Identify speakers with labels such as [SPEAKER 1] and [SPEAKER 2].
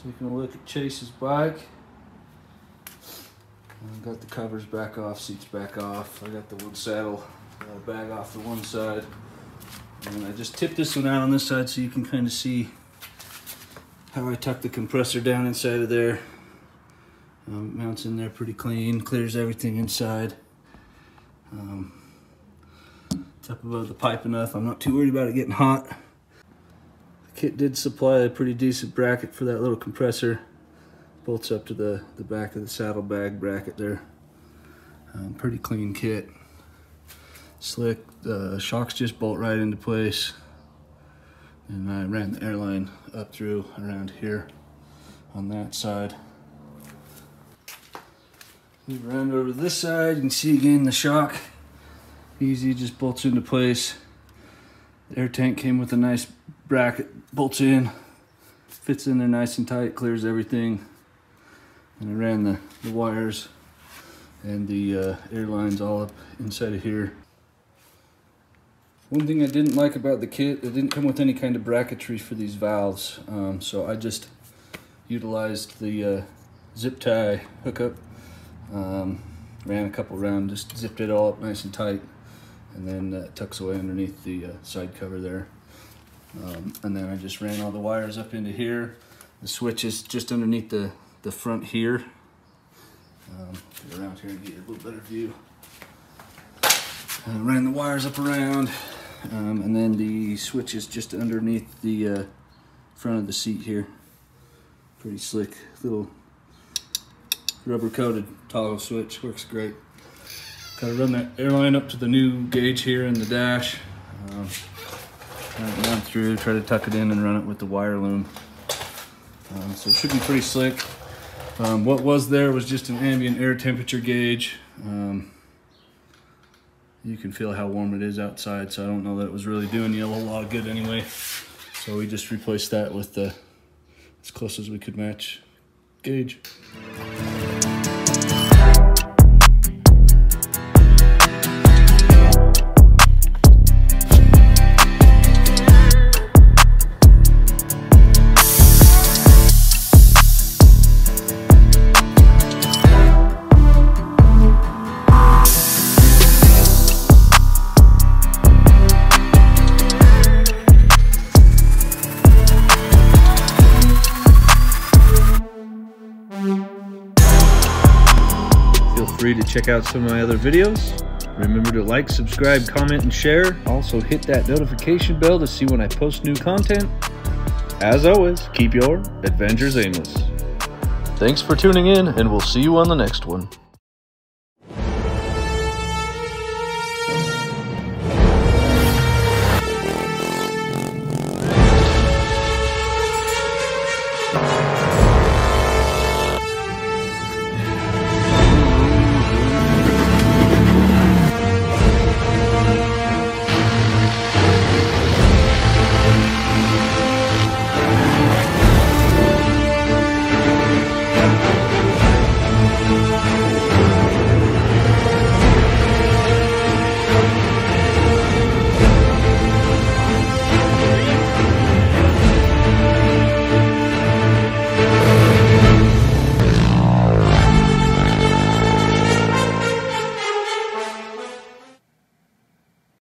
[SPEAKER 1] Taking a look at Chase's bike. I got the covers back off, seats back off. I got the wood saddle bag off the one side. And I just tipped this one out on this side so you can kind of see how I tuck the compressor down inside of there. Mounts in there pretty clean, clears everything inside. It's up above the pipe enough. I'm not too worried about it getting hot. The kit did supply a pretty decent bracket for that little compressor. Bolts up to the back of the saddlebag bracket there. Pretty clean kit. Slick. The shocks just bolt right into place. And I ran the airline up through around here on that side. Move around over to this side. You can see again the shock. Easy, just bolts into place. The air tank came with a nice bracket, bolts in, fits in there nice and tight, clears everything. And I ran the wires and the air lines all up inside of here. One thing I didn't like about the kit, it didn't come with any kind of bracketry for these valves. So I just utilized the zip tie hookup. Ran a couple around, just zipped it all up nice and tight, and then tucks away underneath the side cover there. And then I just ran all the wires up into here. The switch is just underneath the front here. Get around here and get a little better view. Ran the wires up around, and then the switch is just underneath the front of the seat here. Pretty slick little rubber coated toggle switch, works great. Gotta run that airline up to the new gauge here in the dash. Run through, try to tuck it in and run it with the wire loom. So it should be pretty slick. What was there was just an ambient air temperature gauge. You can feel how warm it is outside, so I don't know that it was really doing you a whole lot of good anyway. So we just replaced that with the as close as we could match gauge.
[SPEAKER 2] Feel free to check out some of my other videos. Remember to like, subscribe, comment, and share. Also hit that notification bell to see when I post new content. As always, keep your adventures aimless. Thanks for tuning in, and we'll see you on the next one.